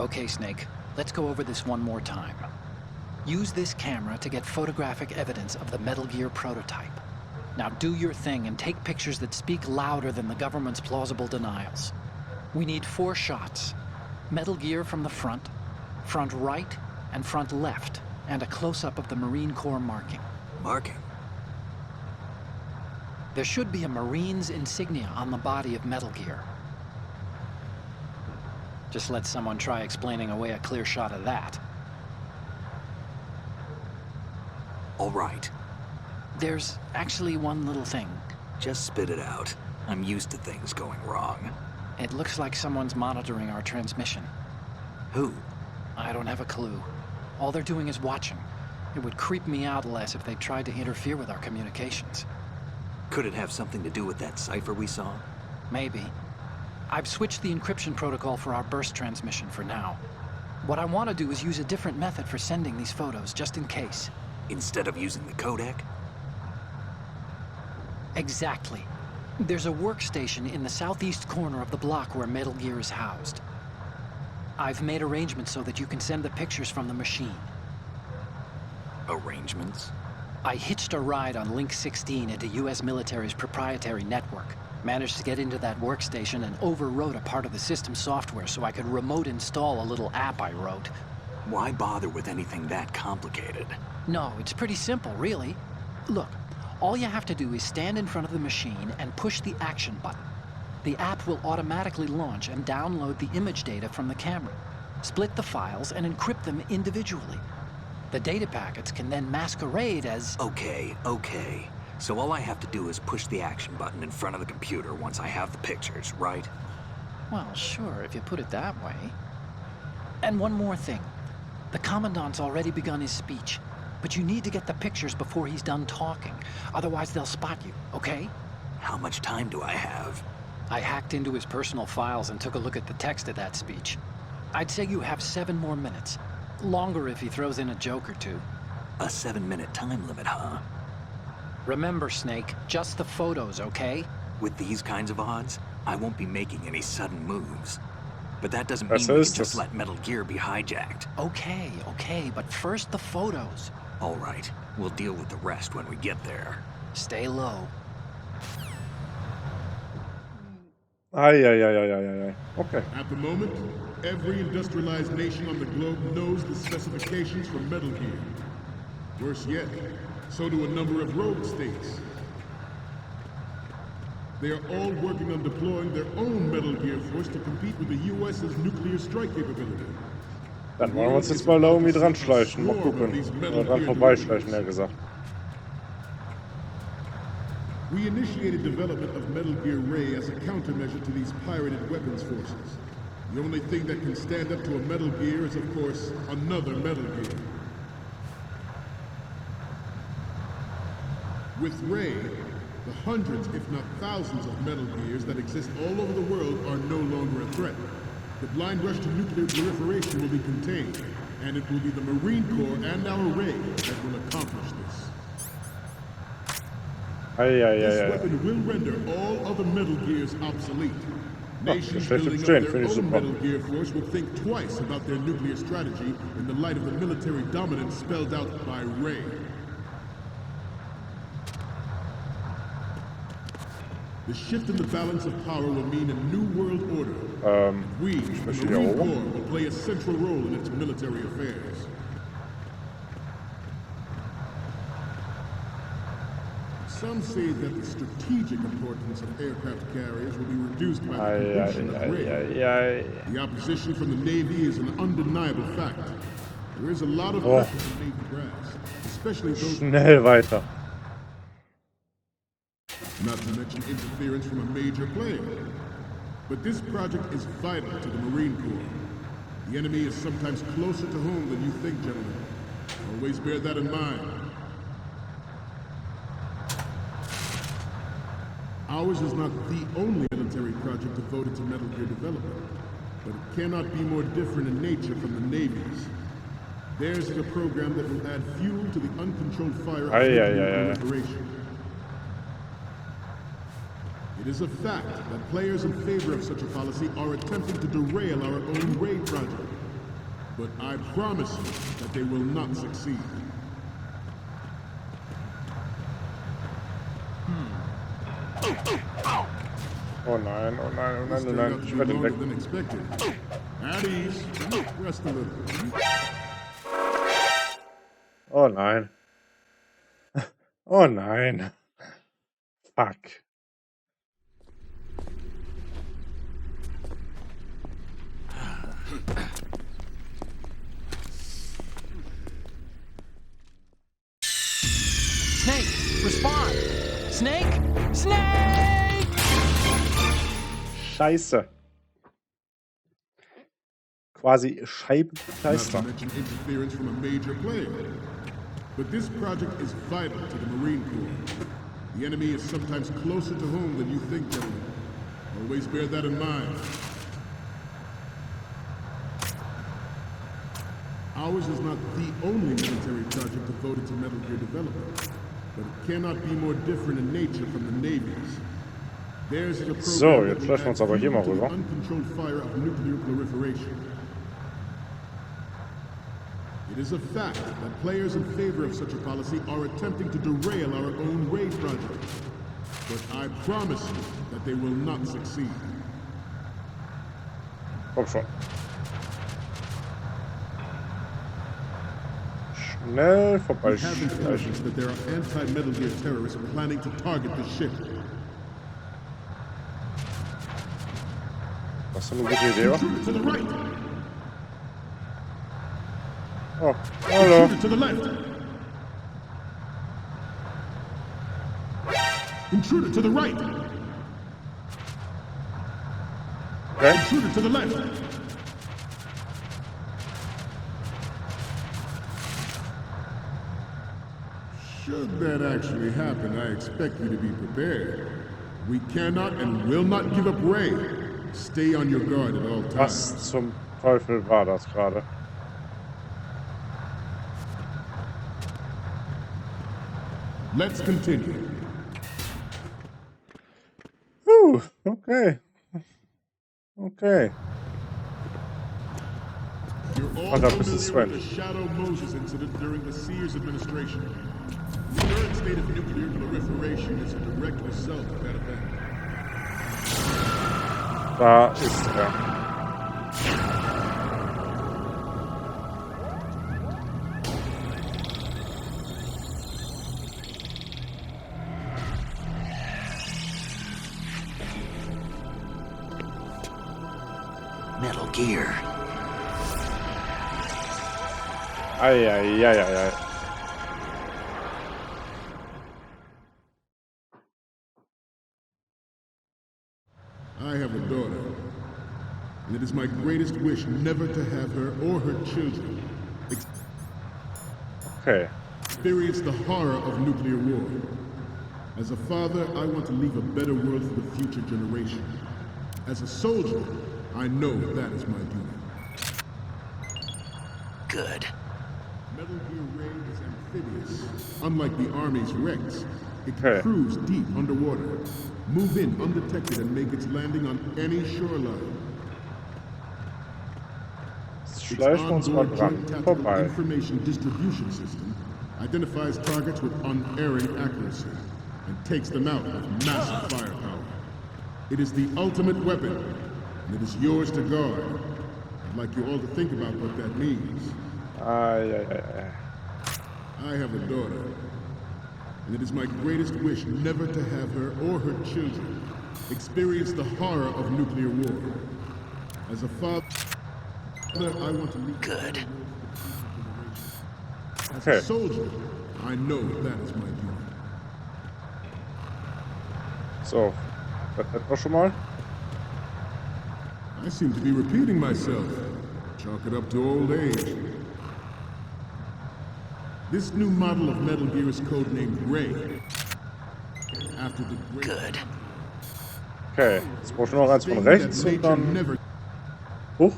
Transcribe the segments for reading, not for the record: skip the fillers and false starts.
Okay, Snake, let's go over this one more time. Use this camera to get photographic evidence of the Metal Gear prototype. Now do your thing and take pictures that speak louder than the government's plausible denials. We need 4 shots. Metal Gear from the front right, and front left, and a close-up of the Marine Corps marking. Marking? There should be a Marine's insignia on the body of Metal Gear. Just let someone try explaining away a clear shot of that. All right. There's actually one little thing. Just spit it out. I'm used to things going wrong. It looks like someone's monitoring our transmission. Who? I don't have a clue. All they're doing is watching. It would creep me out less if they tried to interfere with our communications. Could it have something to do with that cipher we saw? Maybe. I've switched the encryption protocol for our burst transmission for now. What I want to do is use a different method for sending these photos, just in case. Instead of using the codec? Exactly. There's a workstation in the southeast corner of the block where Metal Gear is housed. I've made arrangements so that you can send the pictures from the machine. Arrangements? I hitched a ride on Link 16 into US military's proprietary network. Managed to get into that workstation and overwrote a part of the system software so I could remote install a little app I wrote. Why bother with anything that complicated? No, it's pretty simple, really. Look, all you have to do is stand in front of the machine and push the action button. The app will automatically launch and download the image data from the camera, split the files, and encrypt them individually. The data packets can then masquerade as... Okay. So all I have to do is push the action button in front of the computer once I have the pictures, right? Well, sure, if you put it that way. And one more thing. The Commandant's already begun his speech, but you need to get the pictures before he's done talking. Otherwise, they'll spot you, okay? How much time do I have? I hacked into his personal files and took a look at the text of that speech. I'd say you have 7 more minutes. Longer if he throws in a joke or two. A 7-minute time limit, huh? Remember, Snake, just the photos, okay? With these kinds of odds, I won't be making any sudden moves. But that doesn't mean we can just let Metal Gear be hijacked. Okay, but first the photos. All right, we'll deal with the rest when we get there. Stay low. Ay. Okay. At the moment, every industrialized nation on the globe knows the specifications for Metal Gear. Worse yet, so do a number of rogue states. They are all working on deploying their own Metal Gear force to compete with the US's nuclear strike capability. Dann wollen wir uns jetzt mal da irgendwie dran schleichen. Mal gucken. Oder dran vorbeischleichen, eher gesagt. We initiated development of Metal Gear Ray as a countermeasure to these pirated weapons forces. The only thing that can stand up to a Metal Gear is, of course, another Metal Gear. With Ray, the hundreds, if not thousands, of Metal Gears that exist all over the world are no longer a threat. The blind rush to nuclear proliferation will be contained, and it will be the Marine Corps and our Ray that will accomplish this. This weapon will render all other Metal Gears obsolete. Nations building up their own Metal Gear force will think twice about their nuclear strategy in the light of the military dominance spelled out by Ray. The shift in the balance of power will mean a new world order. And we, the Marine Corps, will play a central role in its military affairs. Some say that the strategic importance of aircraft carriers will be reduced by the completion of Ray. The opposition from the Navy is an undeniable fact. There is a lot of pressure on Navy brass, especially those... Schnell weiter. Not to mention interference from a major player. But this project is vital to the Marine Corps. The enemy is sometimes closer to home than you think, gentlemen. Always bear that in mind. Ours is not the only military project devoted to Metal Gear development, but it cannot be more different in nature from the Navy's. Theirs is a program that will add fuel to the uncontrolled fire of nuclear proliferation. It is a fact that players in favor of such a policy are attempting to derail our own Ray project. But I promise you that they will not succeed. Oh nein, oh nein, oh nein, oh nein. Ich werde ihn weg. At ease. Rest a little. Oh nein. Oh nein. Fuck. Snake, respond! Snake! Snake! Scheiße. Quasi Scheibekleister. Interference from a major player. But this project is vital to the Marine Corps. The enemy is sometimes closer to home than you think, gentlemen. Always bear that in mind. Ours is not the only military project devoted to Metal Gear development, but it cannot be more different in nature from the Navy's. Theirs is a program So, jetzt flashen wir uns aber hier mal rüber. Uncontrolled fire of nuclear proliferation. It is a fact that players in favor of such a policy are attempting to derail our own raid project. But I promise you that they will not succeed. Komm schon. Schnell vorbei. We have intelligence that there are anti-Metal Gear terrorists planning to target the ship. Das ist eine gute Idee, To the right. Oh, hallo. To the left. Intruder to the right. Okay. Intruder to the left. Should that actually happen, I expect you to be prepared. We cannot and will not give up Ray. Stay on your guard at all times. Was zum Teufel war das gerade? Let's continue. Okay. Okay. You're all familiar with the Shadow Moses incident during the Sears administration. The current state of nuclear proliferation is a direct result of that event. Da ist er. Metal Gear. Ei. I have a daughter, and it is my greatest wish never to have her or her children Okay. experience the horror of nuclear war. As a father, I want to leave a better world for the future generation. As a soldier, I know that is my duty. Good. Metal Gear Ray is amphibious. Unlike the Army's Rex, it can Okay. cruise deep underwater, move in undetected, and make its landing on any shoreline. Schleichen wir uns mal dran vorbei. Information distribution system identifies targets with unerring accuracy and takes them out with massive firepower. It is the ultimate weapon, and it is yours to guard. I'd like you all to think about what that means. Ei. I have a daughter, and it is my greatest wish never to have her or her children experience the horror of nuclear war. As a father, I want to leave. Good. As Okay. a soldier, I know that is my duty. So, das hätten wir schon mal. I seem to be repeating myself. Chalk it up to old age. This new model of Metal Gear is codenamed Ray. After the great Good. Okay, jetzt brauche ich noch eins von rechts und dann... Huch,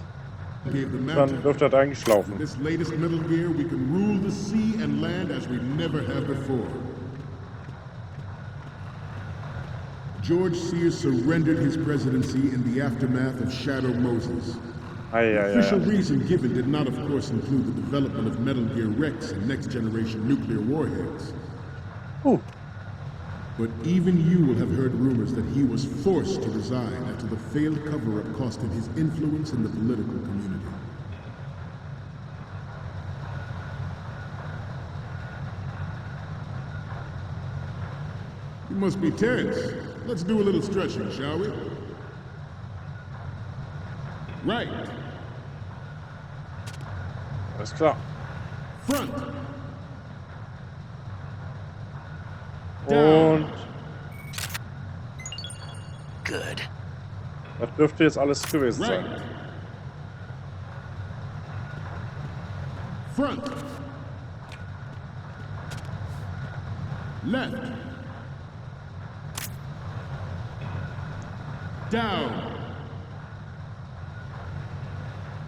dann dürfte das eigentlich laufen. This latest Metal Gear, we can rule the sea and land as we never have before. George Sears surrendered his presidency in the aftermath of Shadow Moses. The official reason given did not, of course, include the development of Metal Gear Rex and next-generation nuclear warheads. But even you will have heard rumors that he was forced to resign after the failed cover-up cost him his influence in the political community. You must be tense. Let's do a little stretching, shall we? Right. Alles klar. Front. Und Good. das dürfte jetzt alles gewesen sein. Right. Front. Left. Down.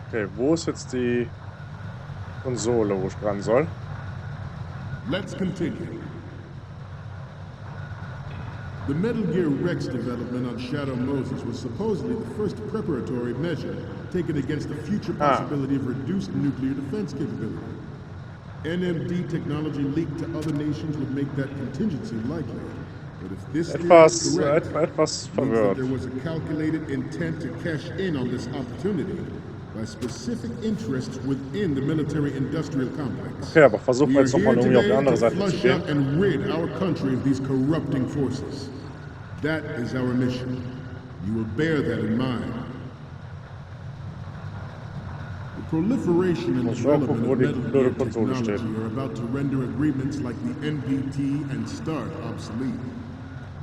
Okay, wo ist jetzt die Konsole, wo ich dran soll? Let's continue. The Metal Gear Rex development on Shadow Moses was supposedly the first preparatory measure taken against the future possibility of reduced nuclear defense capability. NMD technology leaked to other nations would make that contingency likely. But if this theory is correct, etwas means that verwirrt. there was a calculated intent to cash in on this opportunity by specific interests within the military-industrial complex. Okay, aber versuchen wir We are jetzt nochmal here irgendwie auf die today andere to Seite zu flush gehen. out and rid our country of these corrupting forces. That is our mission. You will bear that in mind. The proliferation and Muss ich auch development gucken, wo of die Metal blöde Gear Konsole steht. technology are about to render agreements like the NPT and START obsolete.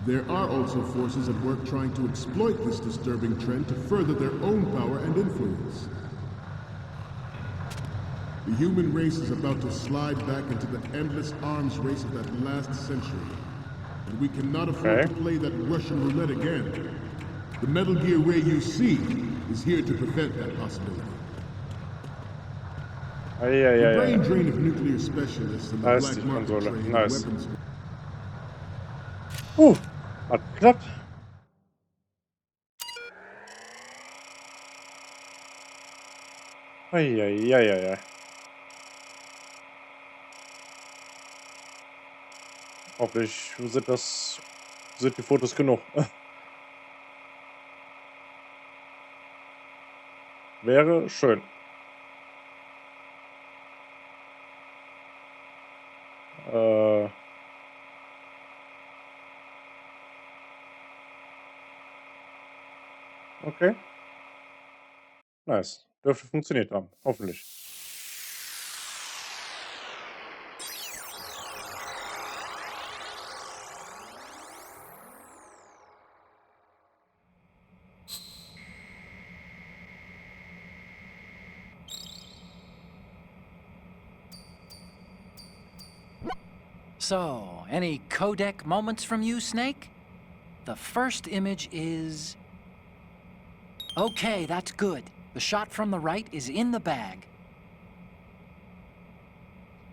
There are also forces at work trying to exploit this disturbing trend to further their own power and influence. The human race is about to slide back into the endless arms race of that last century. And we cannot afford to play that Russian roulette again. The Metal Gear Ray you see is here to prevent that possibility. The brain drain of nuclear specialists and the Da ist black die market Konsole. trade in Nice. weapons. Hat geklappt. Eieieiei. Hoffentlich sind die Fotos genug. Wäre schön. Okay. Nice. Dürfte funktioniert haben. Hoffentlich. So, any codec moments from you, Snake? The first image is... Okay, that's good. The shot from the right is in the bag.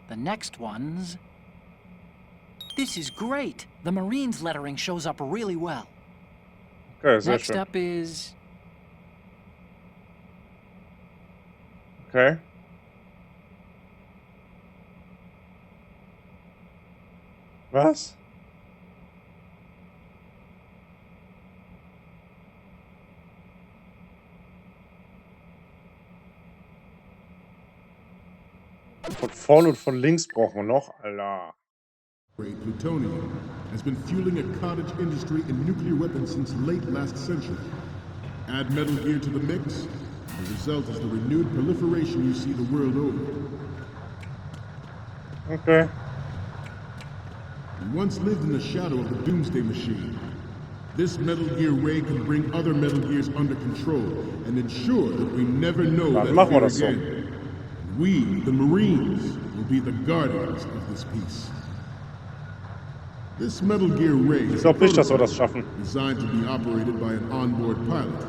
The next one's... This is great. The Marines lettering shows up really well. Okay, sehr Next schön. up is... Okay. Was? Von vorne und von links brauchen wir noch, Alter. Plutonium has been fueling a cottage industry in nuclear weapons since late last century. Add Metal Gear to the mix, the result is the renewed proliferation you see the world over. Okay. We once lived in the shadow of the Doomsday Machine. This Metal Gear Ray can bring other Metal Gears under control and ensure that we never know Dann that machen wir fear das so. again. We, the Marines, will be the guardians of this peace. This Metal Gear Ray Ich is glaube nicht, dass wir das schaffen. designed to be operated by an onboard pilot.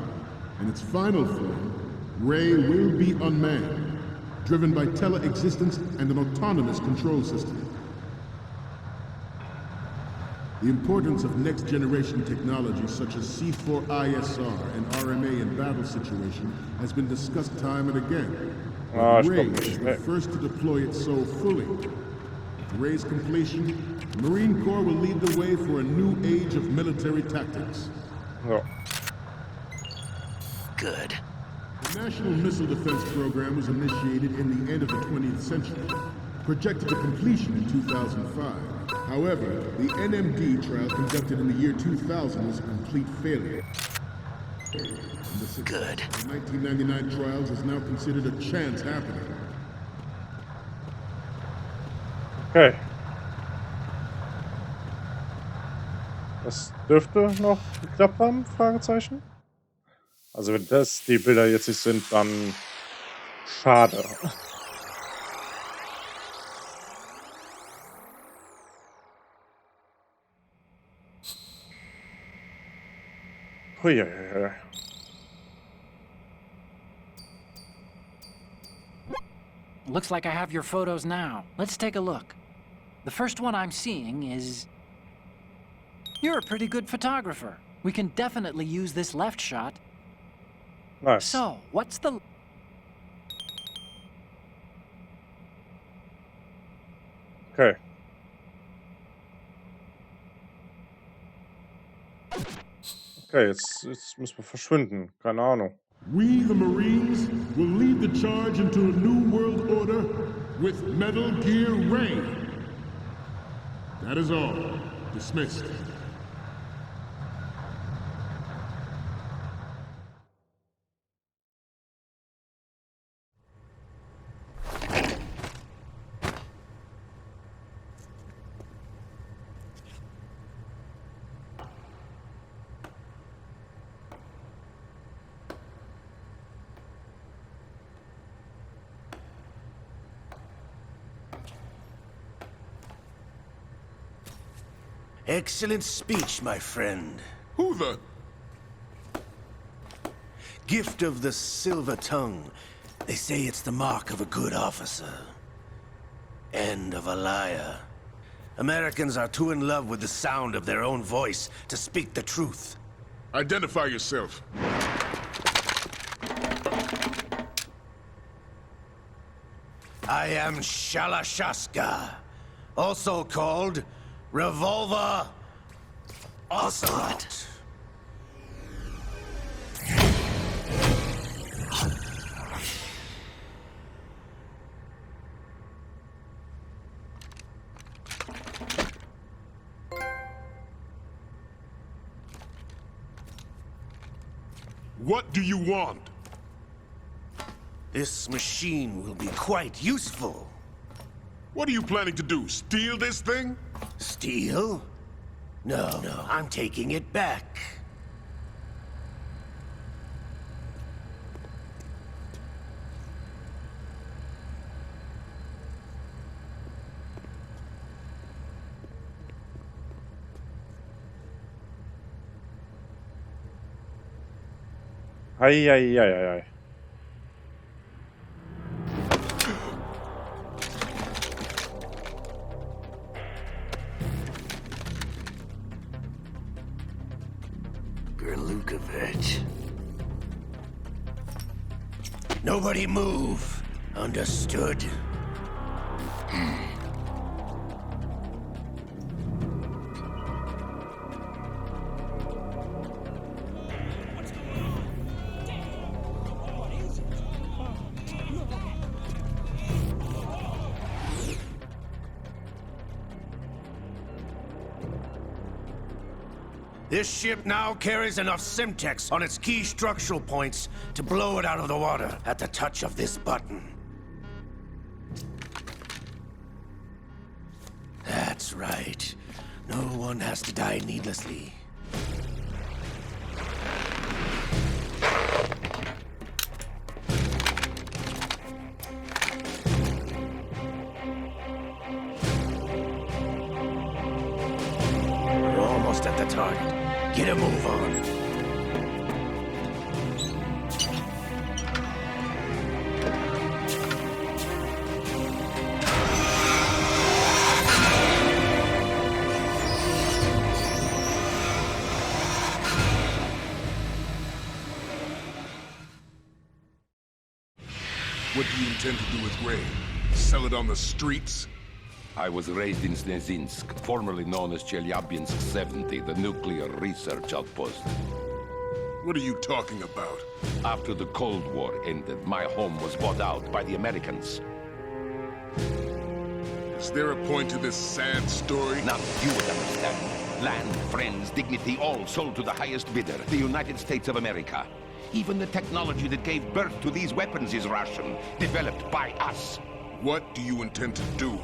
In its final form, Ray will be unmanned, driven by teleexistence and an autonomous control system. The importance of next-generation technology such as C4ISR and RMA in battle situation has been discussed time and again. Ray is the first to deploy it so fully. With Ray's completion, the Marine Corps will lead the way for a new age of military tactics. Ja. Good. The National Missile Defense Program was initiated in the end of the 20th century, projected to completion in 2005. However, the NMD trial conducted in the year 2000 was a complete failure. Good. The 1999 trials is now considered a chance happening. Okay. Das dürfte noch geklappt haben? Fragezeichen. Also wenn das die Bilder jetzt nicht sind, dann schade. Hui. Looks like I have your photos now. Let's take a look. The first one I'm seeing is... You're a pretty good photographer. We can definitely use this left shot. Nice. So, what's the... Okay. Okay, jetzt müssen wir verschwinden. Keine Ahnung. We, the Marines, will lead the charge into a new world order with Metal Gear Ray. That is all. Dismissed. Excellent speech, my friend. Who the? Gift of the silver tongue. They say it's the mark of a good officer. End of a liar. Americans are too in love with the sound of their own voice to speak the truth. Identify yourself. I am Shalashaska, also called Revolver Ocelot. What do you want? This machine will be quite useful. What are you planning to do? Steal this thing? Steal? No, I'm taking it back. Ei, ei, ei, ei, ei. Nobody move. Understood? This ship now carries enough Simtex on its key structural points to blow it out of the water at the touch of this button. That's right. No one has to die needlessly. We're almost at the target. Get a move on. What do you intend to do with Ray? Sell it on the streets? I was raised in Snezinsk, formerly known as Chelyabinsk 70, the nuclear research outpost. What are you talking about? After the Cold War ended, my home was bought out by the Americans. Is there a point to this sad story? Now you would understand. Land, friends, dignity, all sold to the highest bidder, the United States of America. Even the technology that gave birth to these weapons is Russian, developed by us. What do you intend to do?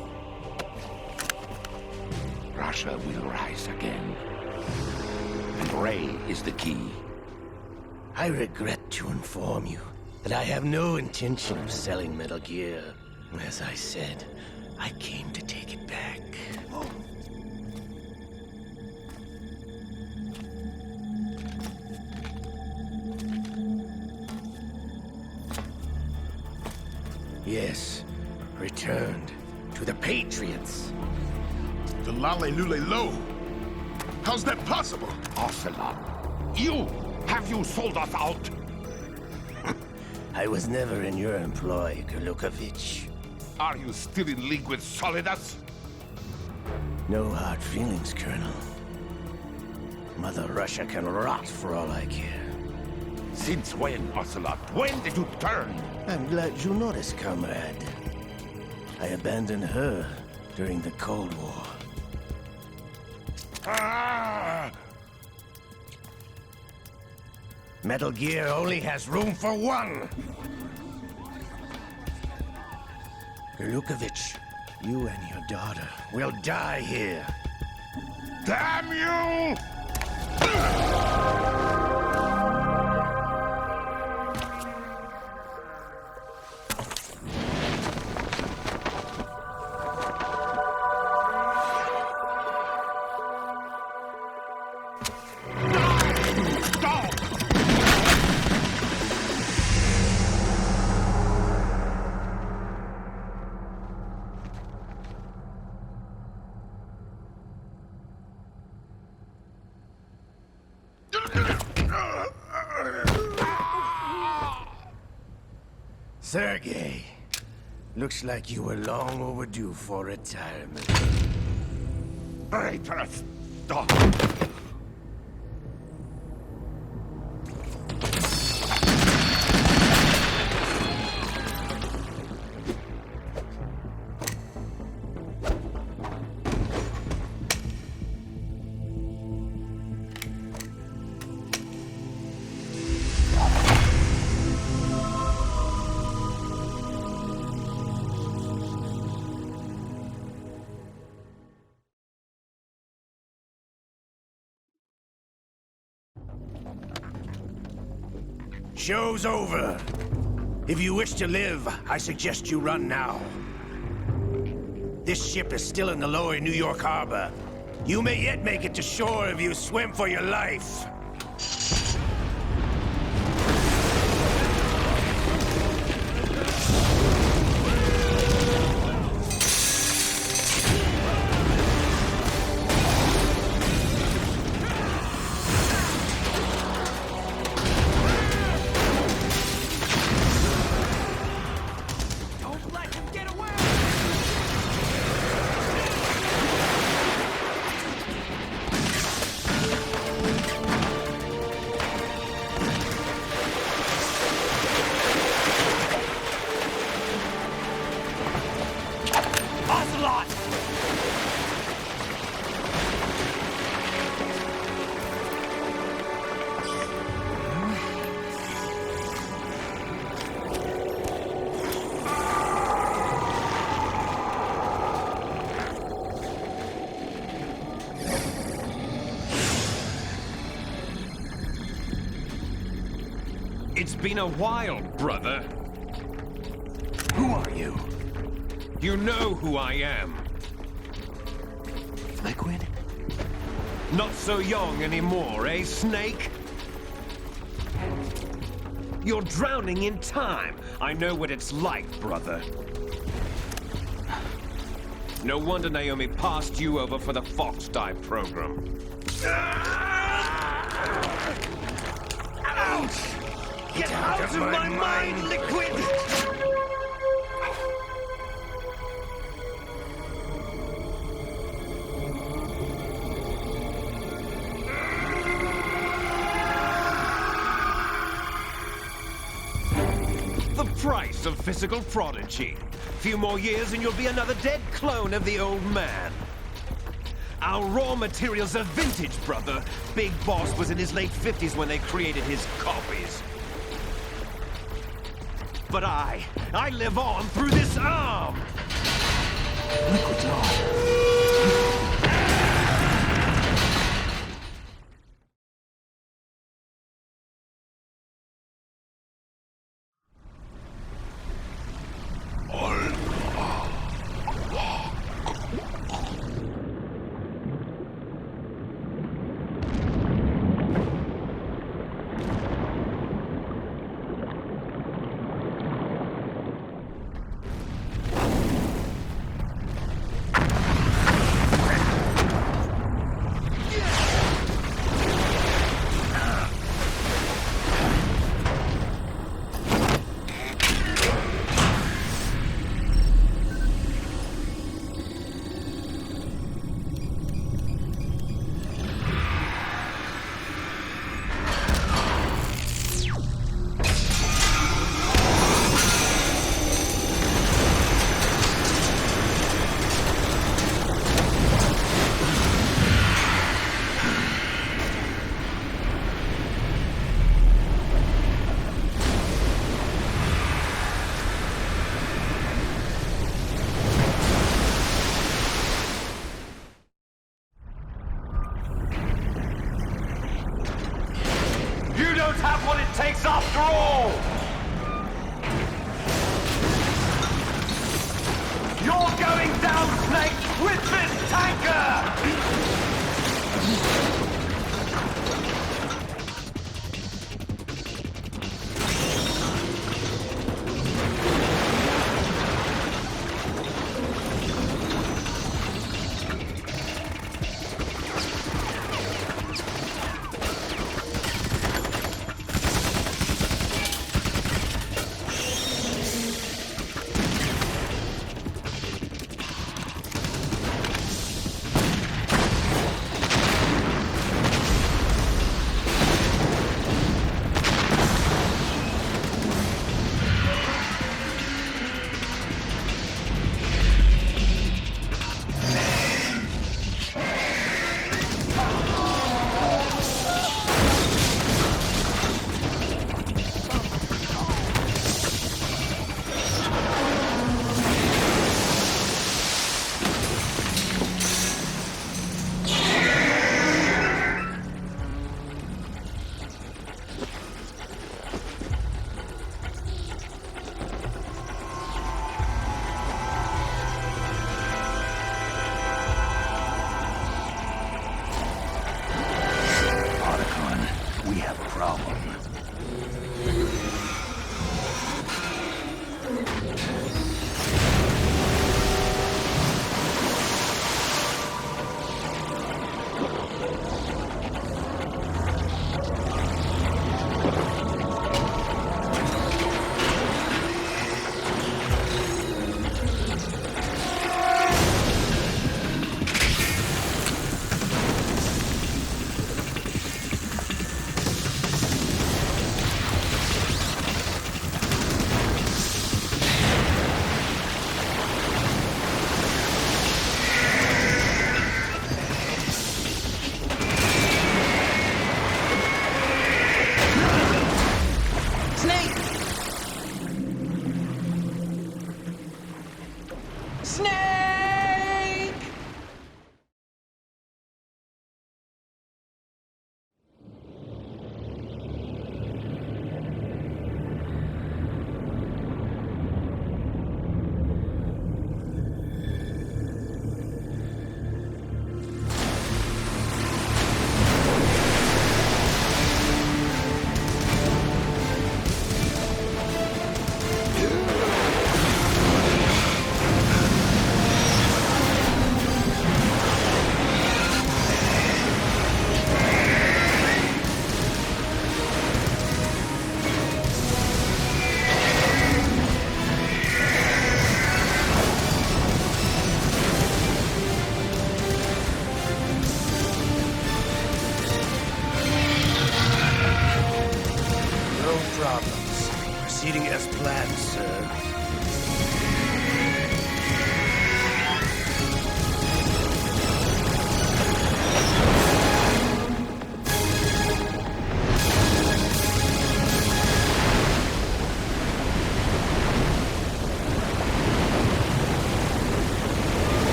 Russia will rise again. And Ray is the key. I regret to inform you that I have no intention of selling Metal Gear. As I said, I came to take it back. Yes, returned to the Patriots. The Lale Lule Lo? How's that possible? Ocelot, you! Have you sold us out? I was never in your employ, Golukovich. Are you still in league with Solidus? No hard feelings, Colonel. Mother Russia can rot for all I care. Since when, Ocelot? When did you turn? I'm glad you noticed, comrade. I abandoned her during the Cold War. Ah! Metal Gear only has room for one! Golukovich, you and your daughter will die here. Damn you! Sergei, looks like you were long overdue for retirement. Traitorous dog! Show's over. If you wish to live, I suggest you run now. This ship is still in the lower New York harbor. You may yet make it to shore if you swim for your life. It's been a while, brother. Who are you? You know who I am. Liquid? Not so young anymore, eh, Snake? You're drowning in time. I know what it's like, brother. No wonder Naomi passed you over for the Fox Dive program. Ouch! Get out of my mind, Liquid! price of physical prodigy. Few more years and you'll be another dead clone of the old man. Our raw materials are vintage, brother. Big Boss was in his late 50s when they created his copies. But I live on through this arm! Takes after all! You're going down, Snake, with this tanker!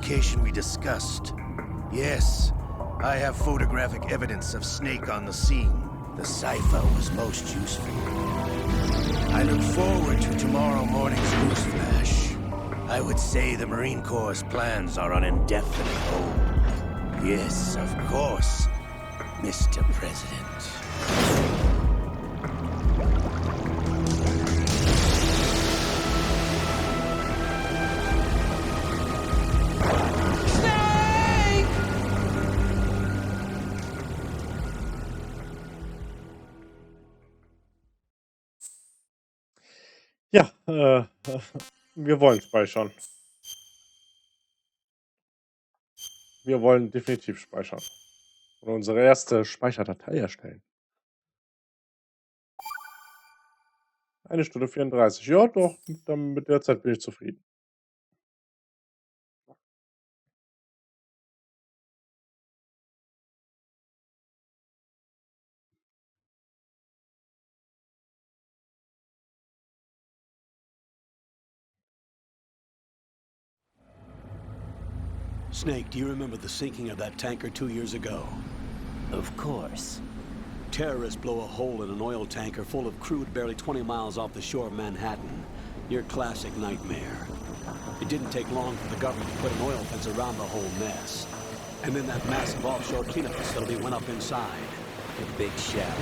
location we discussed. Yes, I have photographic evidence of Snake on the scene. The cipher was most useful. I look forward to tomorrow morning's newsflash. I would say the Marine Corps' plans are on indefinite hold. Yes, of course, Mr. President. Ja, wir wollen speichern. Wir wollen definitiv speichern. Und unsere erste Speicherdatei erstellen. 1 Stunde 34. Ja, doch, dann mit der Zeit bin ich zufrieden. Snake, do you remember the sinking of that tanker 2 years ago? Of course. Terrorists blow a hole in an oil tanker full of crude barely 20 miles off the shore of Manhattan. Your classic nightmare. It didn't take long for the government to put an oil fence around the whole mess. And then that massive offshore cleanup facility went up inside. The big shell.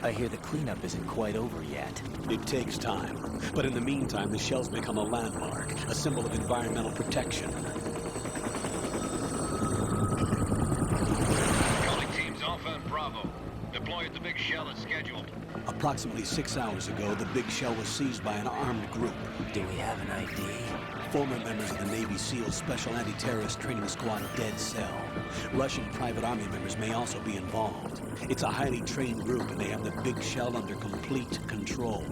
I hear the cleanup isn't quite over yet. It takes time. But in the meantime, the shell's become a landmark, a symbol of environmental protection. Calling teams Alpha and Bravo. Deploy at the big shell as scheduled. Approximately 6 hours ago, the big shell was seized by an armed group. Do we have an ID? Former members of the Navy SEALs Special Anti-Terrorist Training Squad Dead Cell. Russian private army members may also be involved. It's a highly trained group, and they have the big shell under complete control.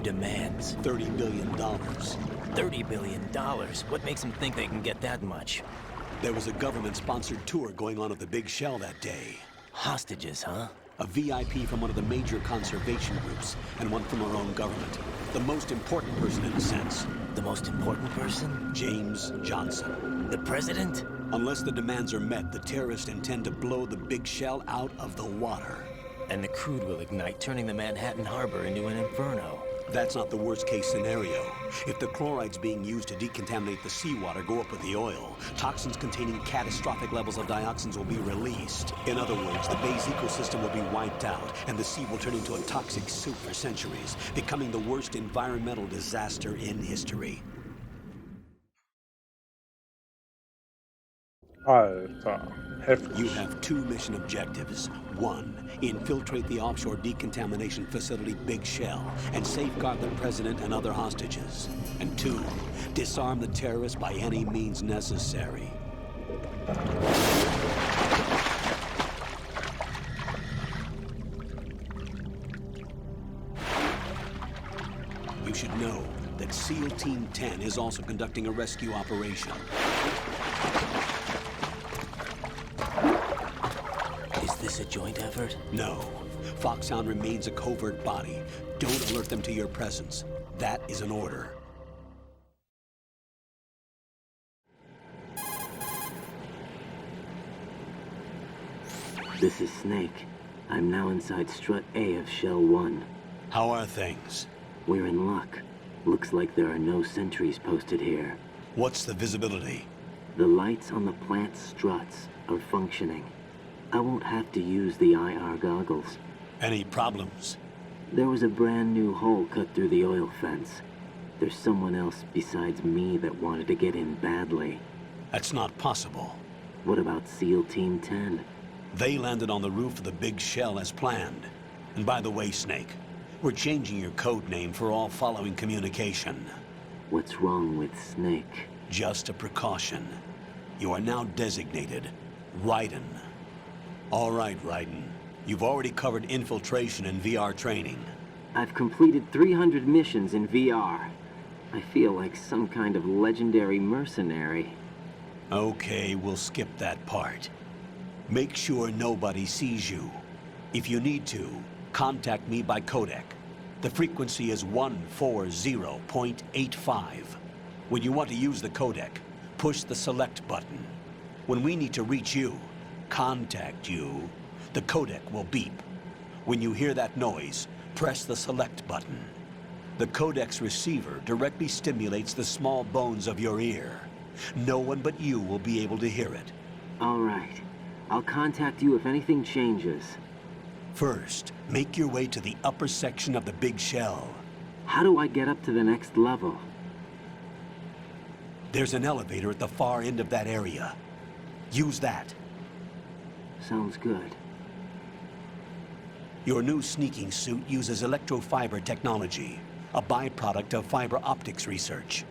Demands. $30 billion. $30 billion? What makes them think they can get that much? There was a government-sponsored tour going on at the big shell that day. Hostages, huh? A VIP from one of the major conservation groups, and one from our own government. The most important person in a sense. The most important person? James Johnson. The president? Unless the demands are met, the terrorists intend to blow the big shell out of the water. And the crude will ignite, turning the Manhattan Harbor into an inferno. That's not the worst-case scenario. If the chlorides being used to decontaminate the seawater go up with the oil, toxins containing catastrophic levels of dioxins will be released. In other words, the bay's ecosystem will be wiped out, and the sea will turn into a toxic soup for centuries, becoming the worst environmental disaster in history. Alter, heftig. You have 2 mission objectives. 1, infiltrate the offshore decontamination facility Big Shell and safeguard the president and other hostages. And 2, disarm the terrorists by any means necessary. You should know that SEAL Team 10 is also conducting a rescue operation. Is this a joint effort? No. Foxhound remains a covert body. Don't alert them to your presence. That is an order. This is Snake. I'm now inside Strut A of Shell 1. How are things? We're in luck. Looks like there are no sentries posted here. What's the visibility? The lights on the plant's struts are functioning. I won't have to use the IR goggles. Any problems? There was a brand new hole cut through the oil fence. There's someone else besides me that wanted to get in badly. That's not possible. What about SEAL Team 10? They landed on the roof of the big shell as planned. And by the way, Snake, we're changing your code name for all following communication. What's wrong with Snake? Just a precaution. You are now designated Raiden. All right, Raiden. You've already covered infiltration and VR training. I've completed 300 missions in VR. I feel like some kind of legendary mercenary. Okay, we'll skip that part. Make sure nobody sees you. If you need to, contact me by codec. The frequency is 140.85. When you want to use the codec, push the select button. When we need to reach you, contact you, the codec will beep. When you hear that noise, press the select button. The codec's receiver directly stimulates the small bones of your ear. No one but you will be able to hear it. All right. I'll contact you if anything changes. First, make your way to the upper section of the big shell. How do I get up to the next level? There's an elevator at the far end of that area. Use that. Sounds good. Your new sneaking suit uses electrofiber technology, a byproduct of fiber optics research.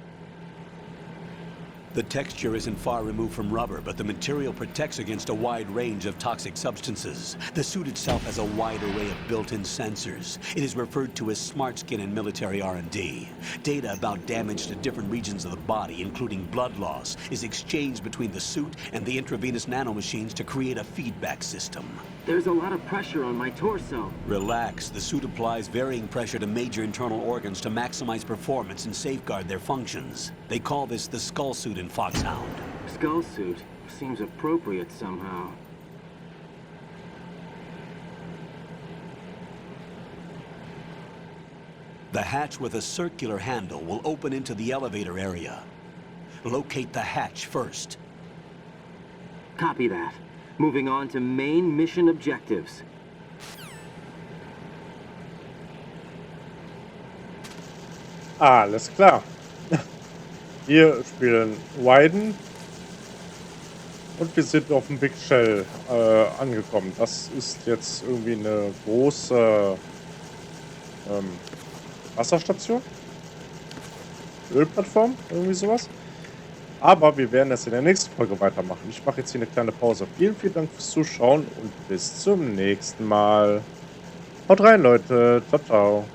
The texture isn't far removed from rubber, but the material protects against a wide range of toxic substances. The suit itself has a wide array of built-in sensors. It is referred to as smart skin in military R&D. Data about damage to different regions of the body, including blood loss, is exchanged between the suit and the intravenous nanomachines to create a feedback system. There's a lot of pressure on my torso. Relax. The suit applies varying pressure to major internal organs to maximize performance and safeguard their functions. They call this the skull suit in Foxhound. Skull suit seems appropriate somehow. The hatch with a circular handle will open into the elevator area. Locate the hatch first. Copy that. Moving on to main mission objectives. Alles klar. Wir spielen Raiden. Und wir sind auf dem Big Shell angekommen. Das ist jetzt irgendwie eine große Wasserstation? Ölplattform? Irgendwie sowas. Aber wir werden das in der nächsten Folge weitermachen. Ich mache jetzt hier eine kleine Pause. Vielen, vielen Dank fürs Zuschauen und bis zum nächsten Mal. Haut rein, Leute. Ciao, ciao.